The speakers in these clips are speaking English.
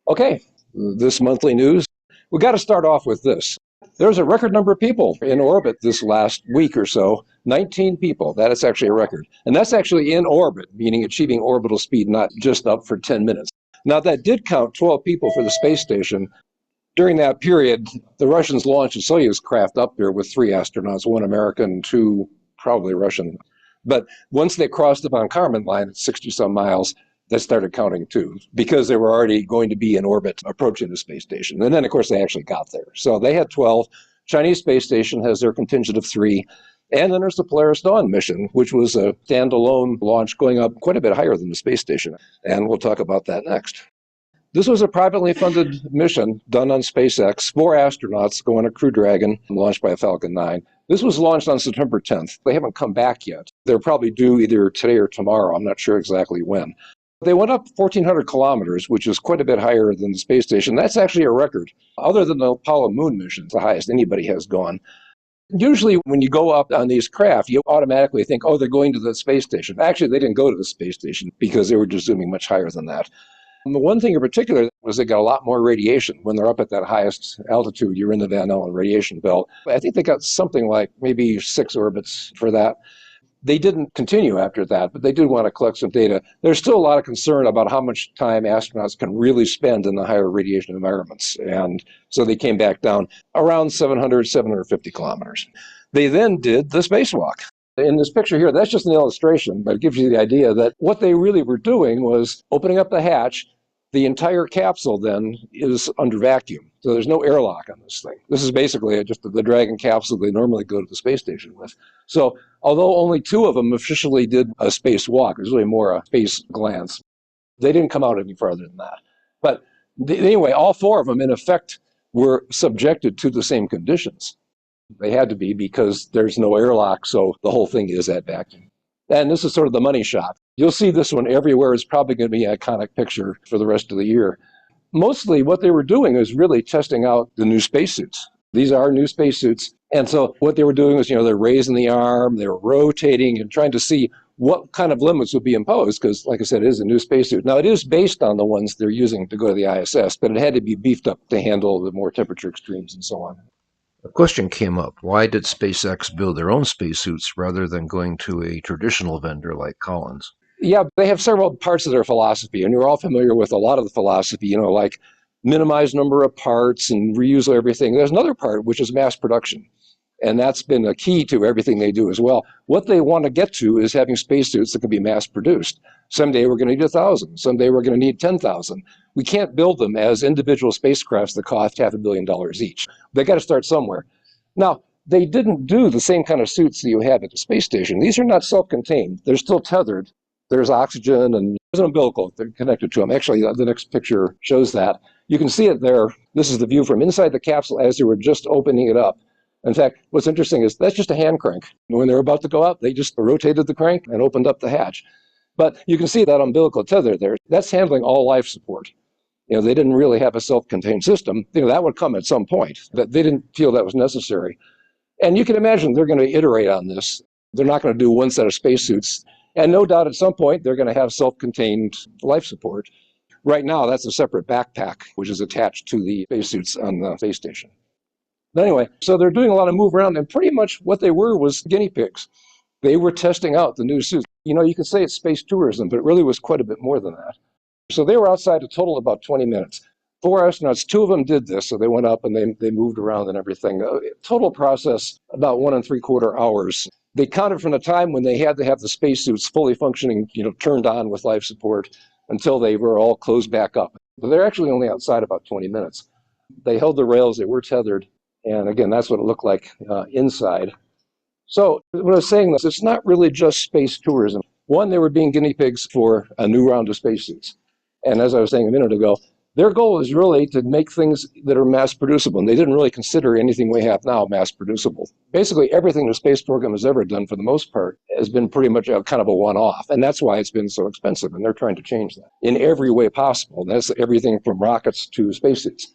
Okay, this monthly news. We got to start off with this. There's a record number of people in orbit this last week or so, 19 people. That is actually a record. And that's actually in orbit, meaning achieving orbital speed, not just up for 10 minutes. Now, that did count 12 people for the space station. During that period, the Russians launched a Soyuz craft up there with 3 astronauts, 1 American, 2 probably Russian. But once they crossed the von Karman line at 60-some miles, that started counting too, because they were already going to be in orbit approaching the space station. And then, of course, they actually got there. So they had 12. Chinese space station has their contingent of 3. And then there's the Polaris Dawn mission, which was a standalone launch going up quite a bit higher than the space station. And we'll talk about that next. This was a privately funded mission done on SpaceX. 4 astronauts go on a Crew Dragon, launched by a Falcon 9. This was launched on September 10th. They haven't come back yet. They're probably due either today or tomorrow. I'm not sure exactly when. They went up 1,400 kilometers, which is quite a bit higher than the space station. That's actually a record. Other than the Apollo moon missions, the highest anybody has gone. Usually when you go up on these craft, you automatically think, oh, they're going to the space station. Actually, they didn't go to the space station because they were just zooming much higher than that. And the one thing in particular was they got a lot more radiation. When they're up at that highest altitude, you're in the Van Allen radiation belt. I think they got something like maybe 6 orbits for that. They didn't continue after that, but they did want to collect some data. There's still a lot of concern about how much time astronauts can really spend in the higher radiation environments. And so they came back down around 700, 750 kilometers. They then did the spacewalk. In this picture here, that's just an illustration, but it gives you the idea that what they really were doing was opening up the hatch. The entire capsule then is under vacuum. So there's no airlock on this thing. This is basically just the Dragon capsule they normally go to the space station with. So although only 2 of them officially did a spacewalk, it was really more a space glance, they didn't come out any farther than that. But anyway, all 4 of them, in effect, were subjected to the same conditions. They had to be because there's no airlock, so the whole thing is at vacuum. And this is sort of the money shot. You'll see this one everywhere. It's probably going to be an iconic picture for the rest of the year. Mostly what they were doing is really testing out the new spacesuits. These are new spacesuits. And so what they were doing was, they're raising the arm, they were rotating and trying to see what kind of limits would be imposed because, like I said, it is a new spacesuit. Now, it is based on the ones they're using to go to the ISS, but it had to be beefed up to handle the more temperature extremes and so on. A question came up. Why did SpaceX build their own spacesuits rather than going to a traditional vendor like Collins? Yeah, they have several parts of their philosophy, and you're all familiar with a lot of the philosophy, like minimize number of parts and reuse everything. There's another part, which is mass production. And that's been a key to everything they do as well. What they want to get to is having spacesuits that can be mass produced. Someday we're going to need 1,000. Someday we're going to need 10,000. We can't build them as individual spacecrafts that cost $500 million each. They got to start somewhere. Now, they didn't do the same kind of suits that you have at the space station. These are not self-contained. They're still tethered. There's oxygen and there's an umbilical they're connected to them. Actually, the next picture shows that. You can see it there. This is the view from inside the capsule as they were just opening it up. In fact, what's interesting is that's just a hand crank. When they're about to go up, they just rotated the crank and opened up the hatch. But you can see that umbilical tether there. That's handling all life support. They didn't really have a self-contained system. That would come at some point. That they didn't feel that was necessary. And you can imagine they're going to iterate on this. They're not going to do one set of spacesuits. And no doubt at some point, they're going to have self-contained life support. Right now, that's a separate backpack, which is attached to the spacesuits on the space station. But anyway, so they're doing a lot of move around, and pretty much what they were was guinea pigs. They were testing out the new suits. You can say it's space tourism, but it really was quite a bit more than that. So they were outside a total of about 20 minutes. 4 astronauts, 2 of them did this, so they went up and they moved around and everything. Total process, about 1 3/4 hours. They counted from the time when they had to have the spacesuits fully functioning, turned on with life support, until they were all closed back up. But they're actually only outside about 20 minutes. They held the rails, they were tethered. And again, that's what it looked like inside. So when I was saying this, it's not really just space tourism. One, they were being guinea pigs for a new round of spacesuits. And as I was saying a minute ago, their goal is really to make things that are mass producible. And they didn't really consider anything we have now mass producible. Basically, everything the space program has ever done, for the most part, has been pretty much kind of a one-off. And that's why it's been so expensive. And they're trying to change that in every way possible. That's everything from rockets to spacesuits.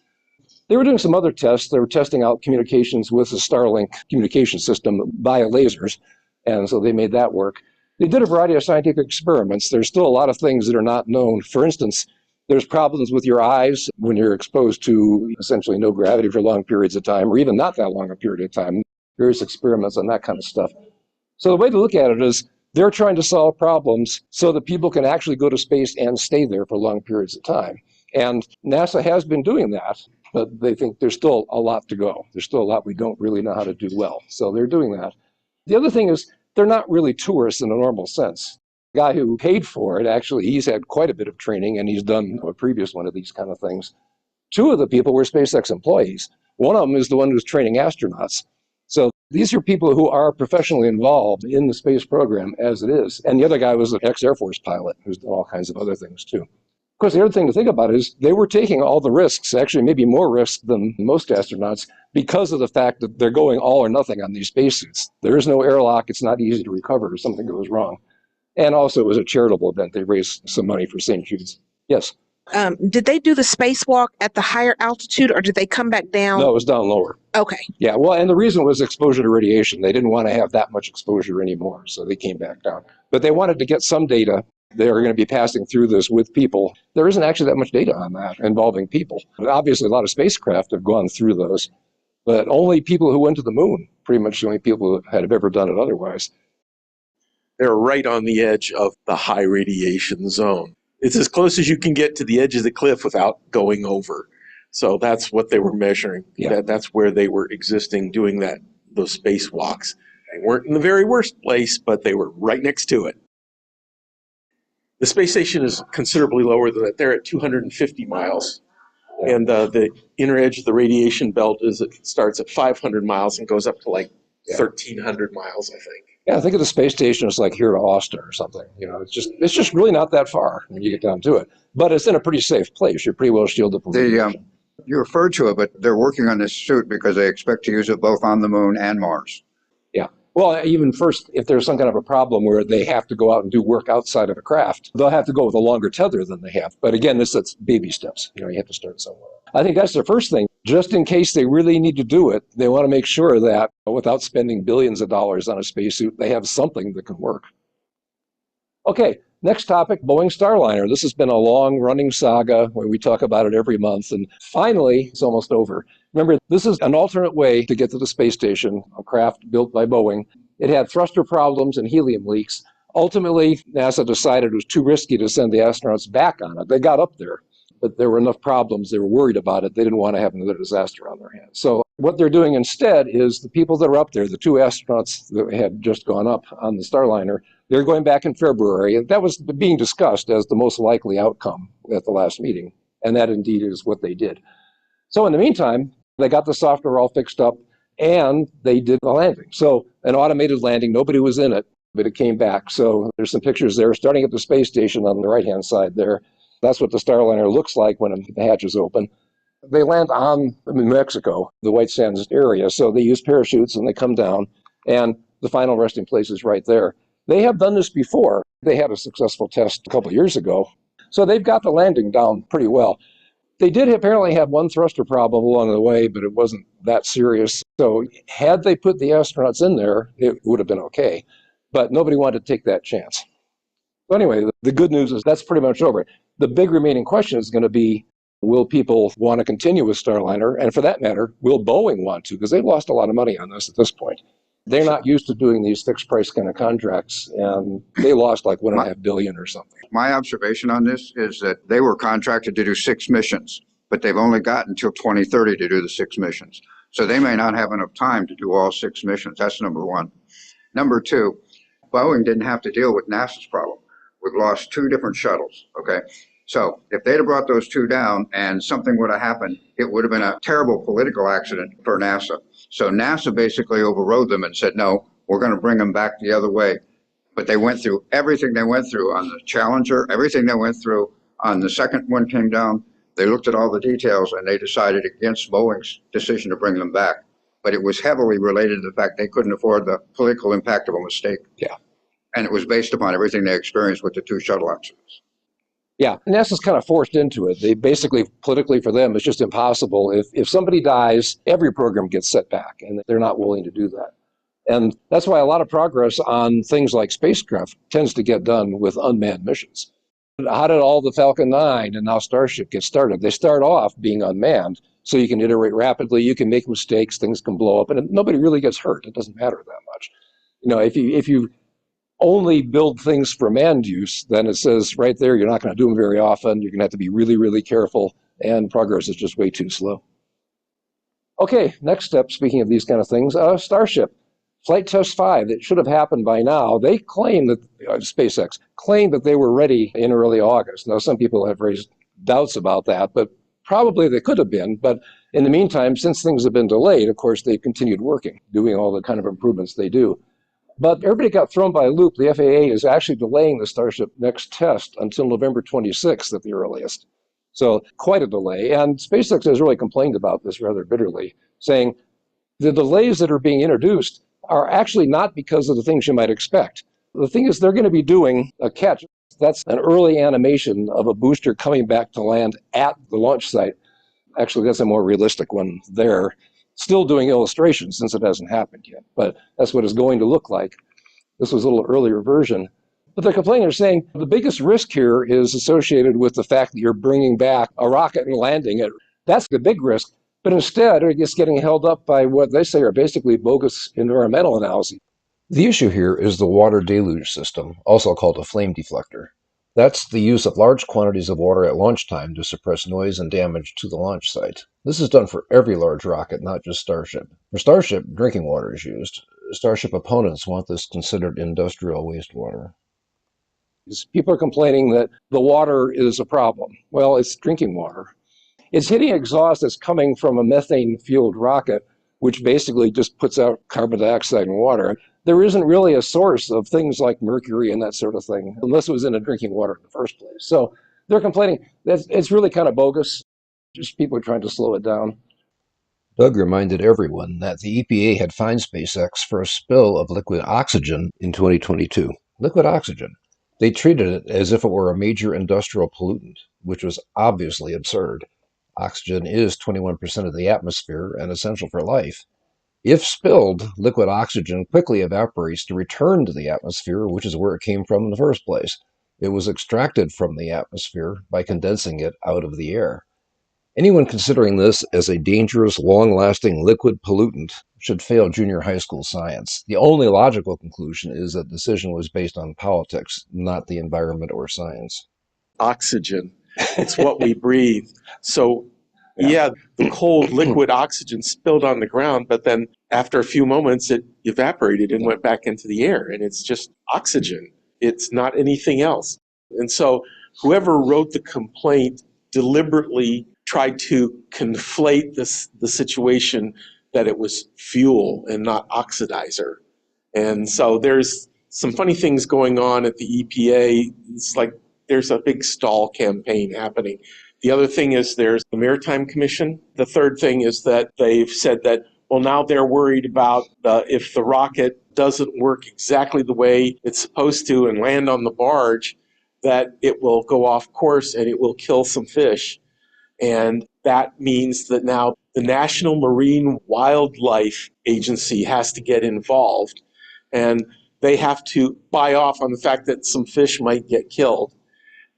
They were doing some other tests. They were testing out communications with the Starlink communication system via lasers, and so they made that work. They did a variety of scientific experiments. There's still a lot of things that are not known. For instance, There's problems with your eyes when you're exposed to essentially no gravity for long periods of time, or even not that long a period of time. Various experiments on that kind of stuff. So the way to look at it is they're trying to solve problems so that people can actually go to space and stay there for long periods of time. And NASA has been doing that, but they think there's still a lot to go. There's still a lot we don't really know how to do well. So they're doing that. The other thing is they're not really tourists in a normal sense. The guy who paid for it, actually, he's had quite a bit of training, and he's done a previous one of these kind of things. Two of the people were SpaceX employees. One of them is the one who's training astronauts. So these are people who are professionally involved in the space program as it is. And the other guy was an ex-Air Force pilot who's done all kinds of other things too. Of course, the other thing to think about is they were taking all the risks, actually maybe more risks than most astronauts, because of the fact that they're going all or nothing on these spacesuits. There is no airlock. It's not easy to recover if something goes wrong. And also it was a charitable event. They raised some money for St. Jude's. Yes? Did they do the spacewalk at the higher altitude, or did they come back down? No, it was down lower. Okay. Yeah, well, and the reason was exposure to radiation. They didn't want to have that much exposure anymore, so they came back down. But they wanted to get some data. They are going to be passing through this with people. There isn't actually that much data on that involving people. But obviously, a lot of spacecraft have gone through those, but only people who went to the moon, pretty much the only people who have ever done it otherwise. They're right on the edge of the high radiation zone. It's as close as you can get to the edge of the cliff without going over. So that's what they were measuring. Yeah. That's where they were existing, doing those spacewalks. They weren't in the very worst place, but they were right next to it. The space station is considerably lower than that. They're at 250 miles. Yeah. And the inner edge of the radiation belt it starts at 500 miles and goes up to like 1,300 miles, I think. Yeah, I think of the space station as like here to Austin or something. You know, it's just really not that far when you get down to it. But it's in a pretty safe place. You're pretty well shielded from radiation. You referred to it, but they're working on this suit because they expect to use it both on the moon and Mars. Yeah. Well, even first, if there's some kind of a problem where they have to go out and do work outside of a craft, they'll have to go with a longer tether than they have. But again, that's baby steps. You know, you have to start somewhere. I think that's the first thing. Just in case they really need to do it, they want to make sure that without spending billions of dollars on a spacesuit, they have something that can work. Okay, next topic, Boeing Starliner. This has been a long-running saga where we talk about it every month, and finally, it's almost over. Remember, this is an alternate way to get to the space station, a craft built by Boeing. It had thruster problems and helium leaks. Ultimately, NASA decided it was too risky to send the astronauts back on it. They got up there, but there were enough problems. They were worried about it. They didn't want to have another disaster on their hands. So what they're doing instead is the people that are up there, the two astronauts that had just gone up on the Starliner, they're going back in February. And that was being discussed as the most likely outcome at the last meeting. And that indeed is what they did. So in the meantime, they got the software all fixed up and they did the landing. So an automated landing, nobody was in it, but it came back. So there's some pictures there starting at the space station on the right-hand side there. That's what the Starliner looks like when the hatch is open. They land on New Mexico, the White Sands area. So they use parachutes and they come down and the final resting place is right there. They have done this before. They had a successful test a couple of years ago. So they've got the landing down pretty well. They did apparently have one thruster problem along the way, but it wasn't that serious. So had they put the astronauts in there, it would have been okay. But nobody wanted to take that chance. So anyway, the good news is that's pretty much over. The big remaining question is going to be, will people want to continue with Starliner? And for that matter, will Boeing want to? Because they've lost a lot of money on this at this point. They're not used to doing these fixed price kind of contracts, and they lost like $1.5 billion or something. My observation on this is that they were contracted to do 6 missions, but they've only got until 2030 to do the 6 missions. So they may not have enough time to do all 6 missions. That's number one. Number two, Boeing didn't have to deal with NASA's problem. We've lost 2 different shuttles, okay? So if they'd have brought those 2 down and something would have happened, it would have been a terrible political accident for NASA. So NASA basically overrode them and said, no, we're going to bring them back the other way. But they went through everything they went through on the Challenger, everything they went through on the second one came down. They looked at all the details and they decided against Boeing's decision to bring them back. But it was heavily related to the fact they couldn't afford the political impact of a mistake. Yeah. And it was based upon everything they experienced with the 2 shuttle accidents. Yeah, NASA's kind of forced into it. They basically, politically for them, it's just impossible. If somebody dies, every program gets set back, and they're not willing to do that. And that's why a lot of progress on things like spacecraft tends to get done with unmanned missions. How did all the Falcon 9 and now Starship get started? They start off being unmanned, so you can iterate rapidly, you can make mistakes, things can blow up, and nobody really gets hurt. It doesn't matter that much. If you only build things for manned use, then it says right there you're not going to do them very often. You're going to have to be really, really careful, and progress is just way too slow. Okay, next step, speaking of these kind of things, Starship. Flight Test 5, that should have happened by now. They claim that, SpaceX claimed that they were ready in early August. Now, some people have raised doubts about that, but probably they could have been. But in the meantime, since things have been delayed, of course, they've continued working, doing all the kind of improvements they do. But everybody got thrown by a loop. The FAA is actually delaying the Starship next test until November 26th at the earliest. So quite a delay. And SpaceX has really complained about this rather bitterly, saying the delays that are being introduced are actually not because of the things you might expect. The thing is, they're going to be doing a catch. That's an early animation of a booster coming back to land at the launch site. Actually, that's a more realistic one there. Still doing illustrations since it hasn't happened yet, but that's what it's going to look like. This was a little earlier version. But they're complaining, they're saying the biggest risk here is associated with the fact that you're bringing back a rocket and landing it. That's the big risk. But instead, it gets getting held up by what they say are basically bogus environmental analyses. The issue here is the water deluge system, also called a flame deflector. That's the use of large quantities of water at launch time to suppress noise and damage to the launch site. This is done for every large rocket, not just Starship. For Starship, drinking water is used. Starship opponents want this considered industrial wastewater. People are complaining that the water is a problem. Well, it's drinking water. It's hitting exhaust that's coming from a methane-fueled rocket, which basically just puts out carbon dioxide and water. There isn't really a source of things like mercury and that sort of thing, unless it was in a drinking water in the first place. So they're complaining that it's really kind of bogus. Just people are trying to slow it down. Doug reminded everyone that the EPA had fined SpaceX for a spill of liquid oxygen in 2022. Liquid oxygen. They treated it as if it were a major industrial pollutant, which was obviously absurd. Oxygen is 21% of the atmosphere and essential for life. If spilled, liquid oxygen quickly evaporates to return to the atmosphere, which is where it came from in the first place. It was extracted from the atmosphere by condensing it out of the air. Anyone considering this as a dangerous, long-lasting liquid pollutant should fail junior high school science. The only logical conclusion is that the decision was based on politics, not the environment or science. Oxygen. It's what we breathe. So, yeah, the cold liquid oxygen spilled on the ground, but then after a few moments, it evaporated and went back into the air. And it's just oxygen. It's not anything else. And so whoever wrote the complaint deliberately tried to conflate the situation that it was fuel and not oxidizer. And so there's some funny things going on at the EPA. It's like there's a big stall campaign happening. The other thing is there's the Maritime Commission. The third thing is that they've said that, well, now they're worried about if the rocket doesn't work exactly the way it's supposed to and land on the barge, that it will go off course and it will kill some fish. And that means that now the National Marine Wildlife Agency has to get involved. And they have to buy off on the fact that some fish might get killed.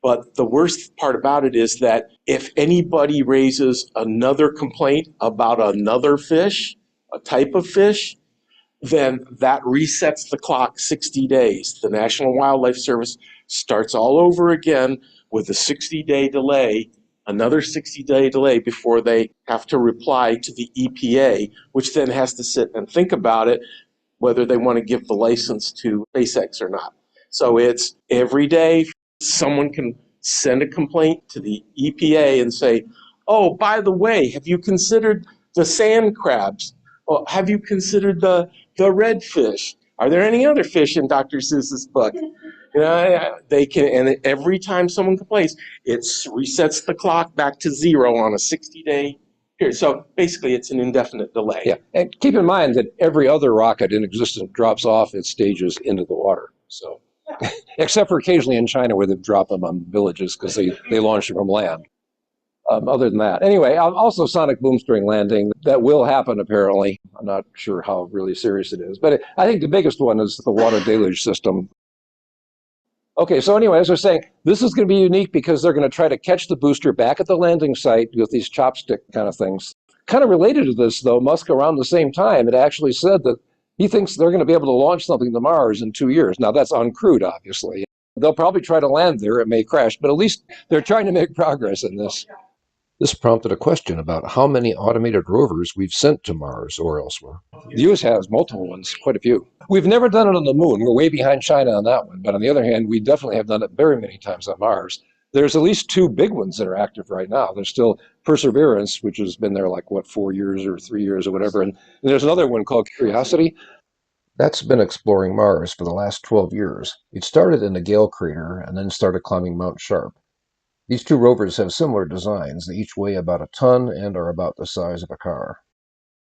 But the worst part about it is that if anybody raises another complaint about another fish, a type of fish, then that resets the clock 60 days. The National Wildlife Service starts all over again with a 60-day delay, another 60-day delay before they have to reply to the EPA, which then has to sit and think about it, whether they want to give the license to SpaceX or not. So it's every day someone can send a complaint to the EPA and say, oh, by the way, have you considered the sand crabs? Well, have you considered the redfish? Are there any other fish in Dr. Seuss's book? You know, they can, and every time someone complains, it resets the clock back to zero on a 60-day period. So basically, it's an indefinite delay. Yeah, and keep in mind that every other rocket in existence drops off its stages into the water. So, except for occasionally in China where they drop them on villages because they launch them from land. Other than that, anyway, also sonic booms during landing. That will happen apparently. I'm not sure how really serious it is, but I think the biggest one is the water deluge system. Okay, so anyway, as I was saying, this is going to be unique because they're going to try to catch the booster back at the landing site with these chopstick kind of things. Kind of related to this, though, Musk around the same time had actually said that he thinks they're going to be able to launch something to Mars in 2 years. Now, that's uncrewed, obviously. They'll probably try to land there. It may crash, but at least they're trying to make progress in this. This prompted a question about how many automated rovers we've sent to Mars or elsewhere. The U.S. has multiple ones, quite a few. We've never done it on the moon. We're way behind China on that one. But on the other hand, we definitely have done it very many times on Mars. There's at least 2 big ones that are active right now. There's still Perseverance, which has been there like, 4 years or 3 years or whatever. And there's another one called Curiosity. That's been exploring Mars for the last 12 years. It started in the Gale crater and then started climbing Mount Sharp. These 2 rovers have similar designs. They each weigh about a ton and are about the size of a car.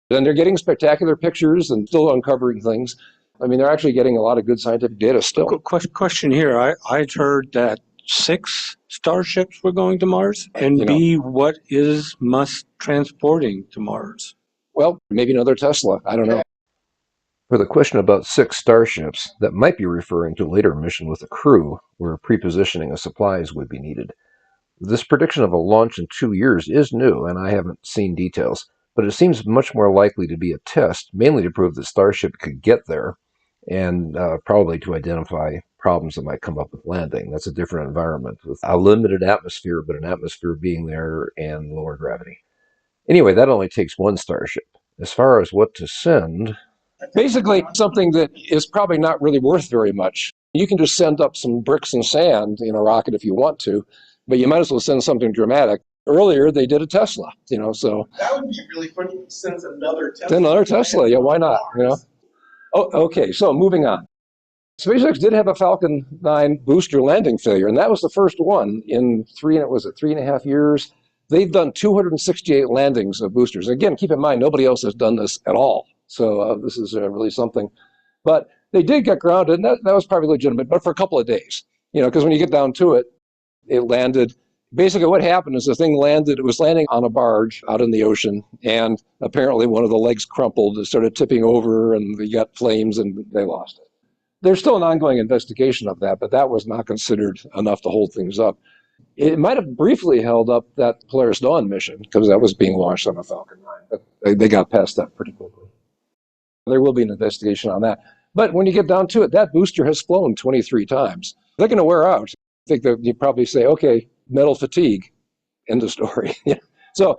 And they're getting spectacular pictures and still uncovering things. I mean, they're actually getting a lot of good scientific data still. Question here. I'd heard that 6 starships were going to Mars. And B, what is Musk transporting to Mars? Well, maybe another Tesla. I don't know. For the question about 6 starships, that might be referring to a later mission with a crew, where pre-positioning of supplies would be needed. This prediction of a launch in 2 years is new, and I haven't seen details, but it seems much more likely to be a test, mainly to prove that Starship could get there, and probably to identify problems that might come up with landing. That's a different environment, with a limited atmosphere, but an atmosphere being there and lower gravity. Anyway, that only takes 1 Starship. As far as what to send... Basically, something that is probably not really worth very much. You can just send up some bricks and sand in a rocket if you want to, but you might as well send something dramatic. Earlier, they did a Tesla, so... That would be really funny if it sends another Tesla. Then another Tesla, yeah, why not, Oh, okay, so moving on. SpaceX did have a Falcon 9 booster landing failure, and that was the first one in 3.5 years. They've done 268 landings of boosters. Again, keep in mind, nobody else has done this at all. So this is really something. But they did get grounded, and that was probably legitimate, but for a couple of days. Because when you get down to it, it landed. Basically, what happened is the thing landed. It was landing on a barge out in the ocean, and apparently one of the legs crumpled. It started tipping over, and you got flames, and they lost it. There's still an ongoing investigation of that, but that was not considered enough to hold things up. It might have briefly held up that Polaris Dawn mission, because that was being launched on a Falcon 9, but they got past that pretty quickly. There will be an investigation on that. But when you get down to it, that booster has flown 23 times. They're going to wear out. I think that you probably say, okay, metal fatigue, end of story. So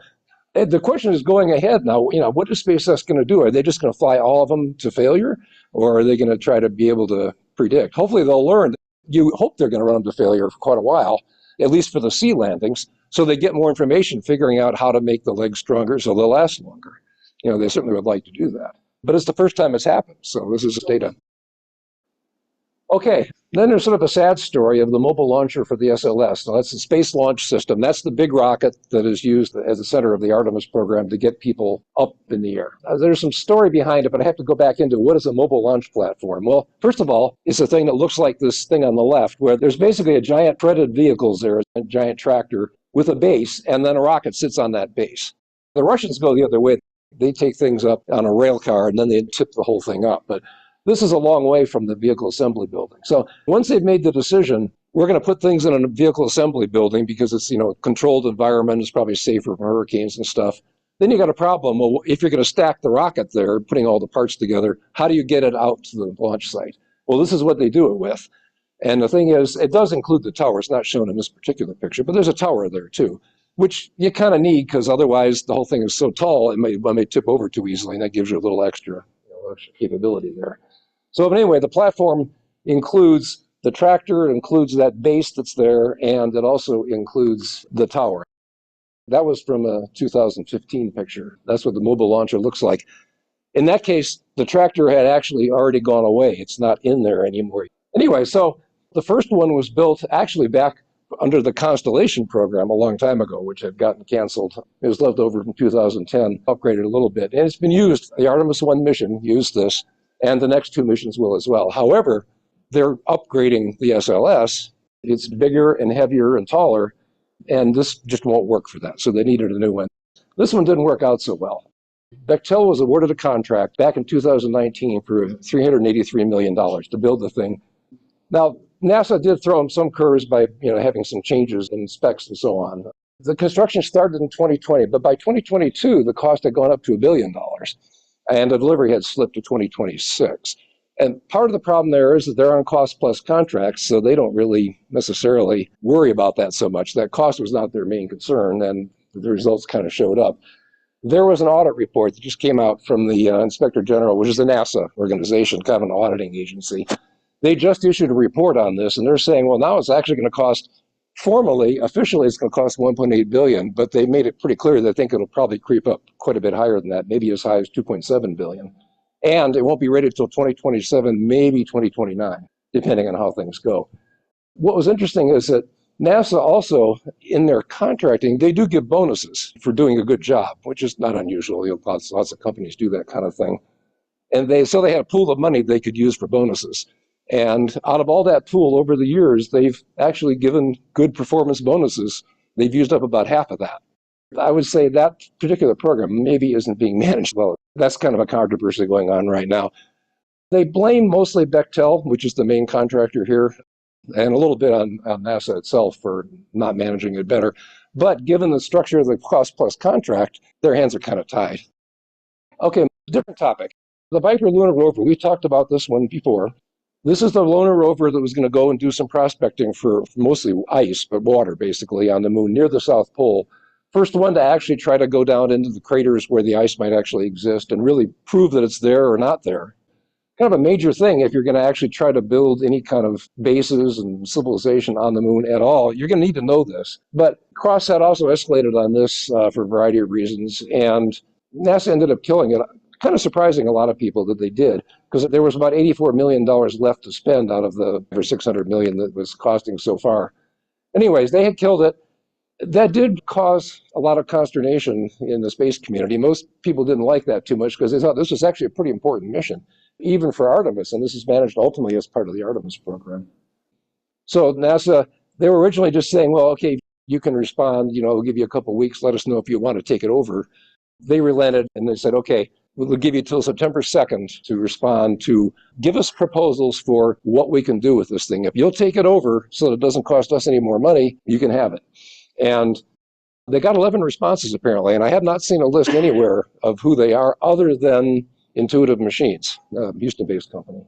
the question is going ahead now, what is SpaceX going to do? Are they just going to fly all of them to failure? Or are they going to try to be able to predict? Hopefully they'll learn. You hope they're going to run them to failure for quite a while, at least for the sea landings, so they get more information figuring out how to make the legs stronger so they'll last longer. They certainly would like to do that. But it's the first time it's happened, so this is data. Okay, then there's sort of a sad story of the mobile launcher for the SLS. Now, that's the Space Launch System. That's the big rocket that is used as the center of the Artemis program to get people up in the air. There's some story behind it, but I have to go back into what is a mobile launch platform. Well, first of all, it's a thing that looks like this thing on the left, where there's basically a giant threaded vehicles there, a giant tractor with a base, and then a rocket sits on that base. The Russians go the other way. They take things up on a rail car, and then they tip the whole thing up. But this is a long way from the vehicle assembly building. So once they've made the decision, we're going to put things in a vehicle assembly building because it's, a controlled environment, it's probably safer from hurricanes and stuff. Then you got a problem. Well, if you're going to stack the rocket there, putting all the parts together, how do you get it out to the launch site? Well, this is what they do it with. And the thing is, it does include the tower. It's not shown in this particular picture, but there's a tower there too, which you kind of need because otherwise the whole thing is so tall, it may tip over too easily, and that gives you a little extra capability there. So but anyway, the platform includes the tractor, it includes that base that's there, and it also includes the tower. That was from a 2015 picture. That's what the mobile launcher looks like. In that case, the tractor had actually already gone away. It's not in there anymore. Anyway, so the first one was built actually back under the Constellation program a long time ago, which had gotten canceled. It was left over from 2010, upgraded a little bit. And it's been used. The Artemis 1 mission used this, and the next 2 missions will as well. However, they're upgrading the SLS. It's bigger and heavier and taller, and this just won't work for that. So they needed a new one. This one didn't work out so well. Bechtel was awarded a contract back in 2019 for $383 million to build the thing. Now, NASA did throw them some curves by having some changes in specs and so on. The construction started in 2020, but by 2022, the cost had gone up to $1 billion, and the delivery had slipped to 2026. And part of the problem there is that they're on cost-plus contracts, so they don't really necessarily worry about that so much. That cost was not their main concern, and the results kind of showed up. There was an audit report that just came out from the Inspector General, which is a NASA organization, kind of an auditing agency. They just issued a report on this, and they're saying, well, now it's actually going to cost, formally, officially, it's going to cost $1.8 billion, but they made it pretty clear they think it'll probably creep up quite a bit higher than that, maybe as high as $2.7 billion. And it won't be ready until 2027, maybe 2029, depending on how things go. What was interesting is that NASA also, in their contracting, they do give bonuses for doing a good job, which is not unusual. Lots of companies do that kind of thing. And so they had a pool of money they could use for bonuses. And out of all that pool over the years, they've actually given good performance bonuses. They've used up about half of that. I would say that particular program maybe isn't being managed well. That's kind of a controversy going on right now. They blame mostly Bechtel, which is the main contractor here, and a little bit on NASA itself for not managing it better. But given the structure of the cost-plus contract, their hands are kind of tied. Okay, different topic. The VIPER lunar rover, we talked about this one before. This is the lunar rover that was going to go and do some prospecting for mostly ice, but water, basically, on the moon near the South Pole. First one to actually try to go down into the craters where the ice might actually exist and really prove that it's there or not there. Kind of a major thing if you're going to actually try to build any kind of bases and civilization on the moon at all. You're going to need to know this. But Crosshat also escalated on this for a variety of reasons, and NASA ended up killing it. Kind of surprising a lot of people that they did, because there was about $84 million left to spend out of the over $600 million that was costing so far. Anyways, they had killed it. That did cause a lot of consternation in the space community. Most people didn't like that too much because they thought this was actually a pretty important mission, even for Artemis, and this is managed ultimately as part of the Artemis program. So NASA, they were originally just saying, well, okay, you can respond, we'll give you a couple of weeks, let us know if you want to take it over. They relented and they said, okay, we'll give you till September 2nd to respond to give us proposals for what we can do with this thing. If you'll take it over so that it doesn't cost us any more money, you can have it. And they got 11 responses apparently, and I have not seen a list anywhere of who they are other than Intuitive Machines, a Houston-based company.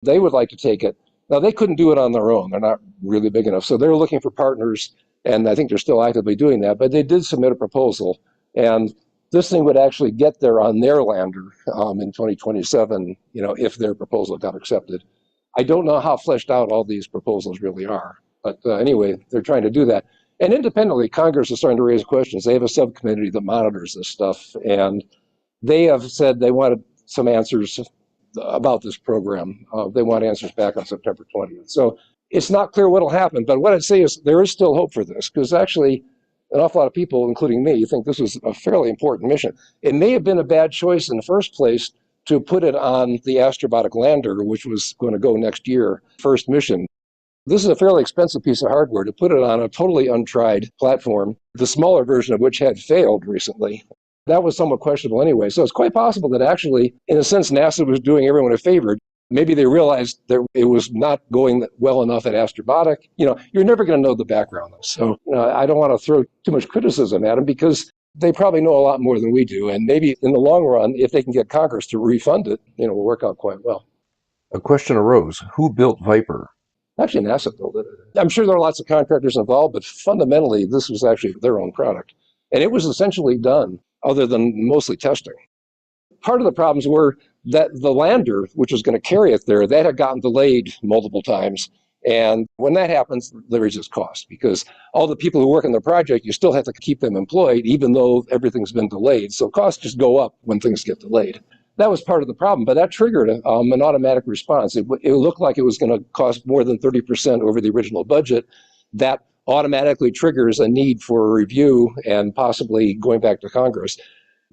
They would like to take it. Now, they couldn't do it on their own. They're not really big enough. So they're looking for partners, and I think they're still actively doing that. But they did submit a proposal, and this thing would actually get there on their lander in 2027, if their proposal got accepted. I don't know how fleshed out all these proposals really are. But anyway, they're trying to do that. And independently, Congress is starting to raise questions. They have a subcommittee that monitors this stuff, and they have said they wanted some answers about this program. They want answers back on September 20th. So it's not clear what will happen, but what I'd say is there is still hope for this, because actually an awful lot of people, including me, think this was a fairly important mission. It may have been a bad choice in the first place to put it on the astrobotic lander, which was going to go next year, first mission. This is a fairly expensive piece of hardware to put it on a totally untried platform, the smaller version of which had failed recently. That was somewhat questionable anyway. So it's quite possible that actually, in a sense, NASA was doing everyone a favor. Maybe they realized that it was not going well enough at astrobotic. You're never going to know the background. So I don't want to throw too much criticism at them because they probably know a lot more than we do. And maybe in the long run, if they can get Congress to refund it, will work out quite well. A question arose. Who built VIPER? Actually, NASA built it. I'm sure there are lots of contractors involved, but fundamentally, this was actually their own product. And it was essentially done other than mostly testing. Part of the problems were that the lander, which was going to carry it there, that had gotten delayed multiple times. And when that happens, there is just cost, because all the people who work on the project, you still have to keep them employed, even though everything's been delayed. So costs just go up when things get delayed. That was part of the problem, but that triggered an automatic response. It looked like it was going to cost more than 30% over the original budget. That automatically triggers a need for a review and possibly going back to Congress.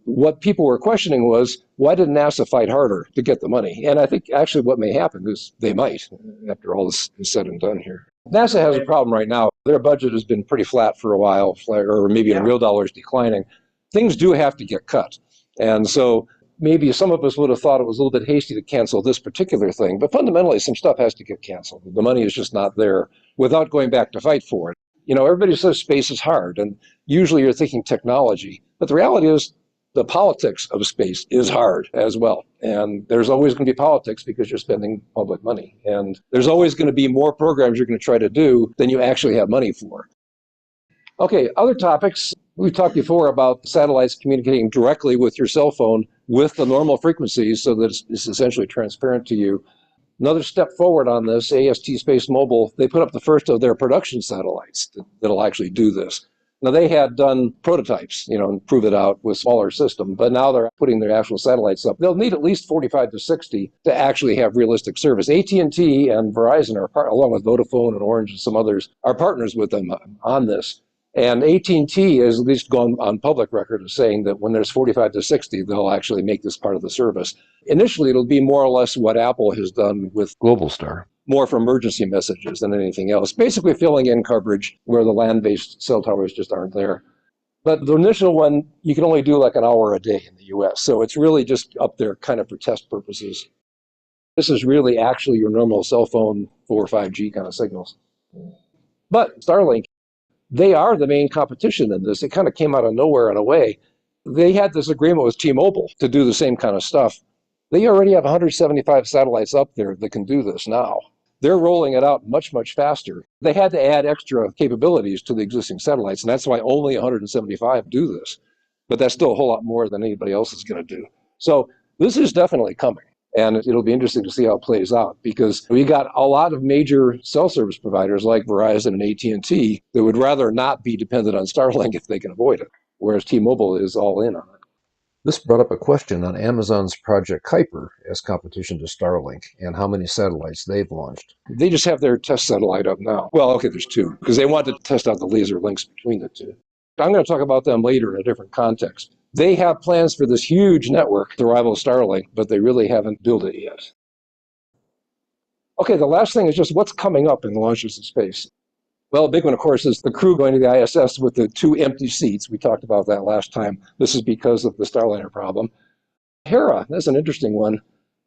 What people were questioning was, why didn't NASA fight harder to get the money? And I think actually what may happen is they might, after all this is said and done here. NASA has a problem right now. Their budget has been pretty flat for a while, or maybe in real dollars declining. Things do have to get cut. And so maybe some of us would have thought it was a little bit hasty to cancel this particular thing, but fundamentally some stuff has to get canceled. The money is just not there without going back to fight for it. Everybody says space is hard, and usually you're thinking technology, but the reality is the politics of space is hard as well. And there's always going to be politics because you're spending public money. And there's always going to be more programs you're going to try to do than you actually have money for. Okay, other topics. We've talked before about satellites communicating directly with your cell phone with the normal frequencies so that it's essentially transparent to you. Another step forward on this, AST Space Mobile, they put up the first of their production satellites that'll actually do this. Now, they had done prototypes, and prove it out with smaller system, but now they're putting their actual satellites up. They'll need at least 45 to 60 to actually have realistic service. AT&T and Verizon, along with Vodafone and Orange and some others, are partners with them on this. And AT&T has at least gone on public record as saying that when there's 45 to 60, they'll actually make this part of the service. Initially, it'll be more or less what Apple has done with Globalstar. More for emergency messages than anything else, basically filling in coverage where the land-based cell towers just aren't there. But the initial one, you can only do like an hour a day in the US, so it's really just up there kind of for test purposes. This is really actually your normal cell phone 4 or 5G kind of signals. But Starlink, they are the main competition in this. It kind of came out of nowhere in a way. They had this agreement with T-Mobile to do the same kind of stuff. They already have 175 satellites up there that can do this now. They're rolling it out much, much faster. They had to add extra capabilities to the existing satellites, and that's why only 175 do this. But that's still a whole lot more than anybody else is going to do. So this is definitely coming, and it'll be interesting to see how it plays out, because we got a lot of major cell service providers like Verizon and AT&T that would rather not be dependent on Starlink if they can avoid it, whereas T-Mobile is all in on it. This brought up a question on Amazon's Project Kuiper as competition to Starlink and how many satellites they've launched. They just have their test satellite up now. Well, okay, there's two, because they want to test out the laser links between the two. I'm going to talk about them later in a different context. They have plans for this huge network to rival Starlink, but they really haven't built it yet. Okay, the last thing is just what's coming up in launches in space. Well, a big one, of course, is the crew going to the ISS with the 2 empty seats. We talked about that last time. This is because of the Starliner problem. Hera, that's an interesting one.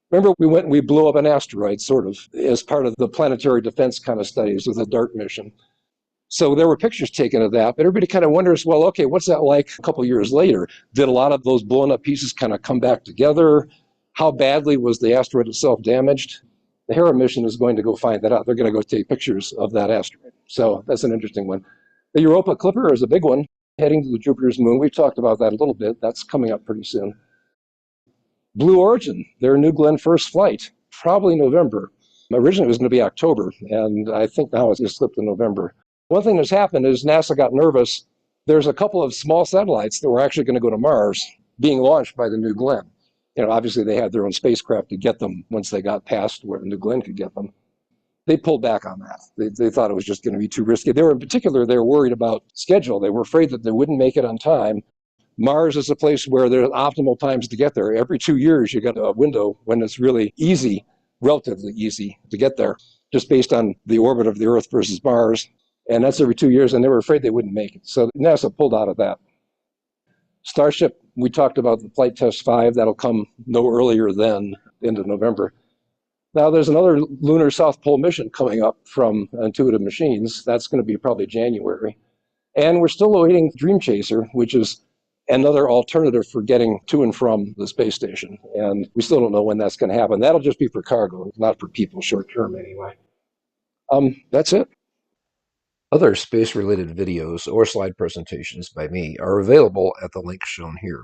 Remember, we went and we blew up an asteroid, sort of, as part of the planetary defense kind of studies with the DART mission. So there were pictures taken of that, but everybody kind of wonders, well, okay, what's that like a couple years later? Did a lot of those blown up pieces kind of come back together? How badly was the asteroid itself damaged? The Hera mission is going to go find that out. They're going to go take pictures of that asteroid. So that's an interesting one. The Europa Clipper is a big one, heading to the Jupiter's moon. We've talked about that a little bit. That's coming up pretty soon. Blue Origin, their New Glenn first flight, probably November. Originally it was going to be October, and I think now it's slipped to November. One thing that's happened is NASA got nervous. There's a couple of small satellites that were actually going to go to Mars being launched by the New Glenn. Obviously they had their own spacecraft to get them once they got past where the New Glenn could get them. They pulled back on that. They thought it was just going to be too risky. They were worried about schedule. They were afraid that they wouldn't make it on time. Mars is a place where there are optimal times to get there. Every 2 years, you got a window when it's really easy, relatively easy to get there, just based on the orbit of the Earth versus Mars. And that's every 2 years, and they were afraid they wouldn't make it. So NASA pulled out of that. Starship, we talked about the Flight Test 5. That'll come no earlier than end of November. Now, there's another lunar South Pole mission coming up from Intuitive Machines. That's going to be probably January. And we're still awaiting Dream Chaser, which is another alternative for getting to and from the space station. And we still don't know when that's going to happen. That'll just be for cargo, not for people short term anyway. That's it. Other space-related videos or slide presentations by me are available at the link shown here.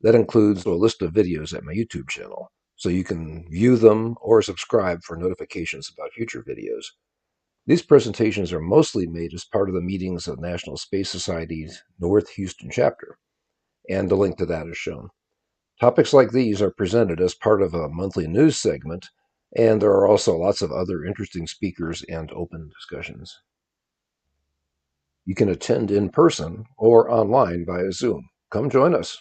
That includes a list of videos at my YouTube channel, so you can view them or subscribe for notifications about future videos. These presentations are mostly made as part of the meetings of National Space Society's North Houston chapter, and the link to that is shown. Topics like these are presented as part of a monthly news segment, and there are also lots of other interesting speakers and open discussions. You can attend in person or online via Zoom. Come join us.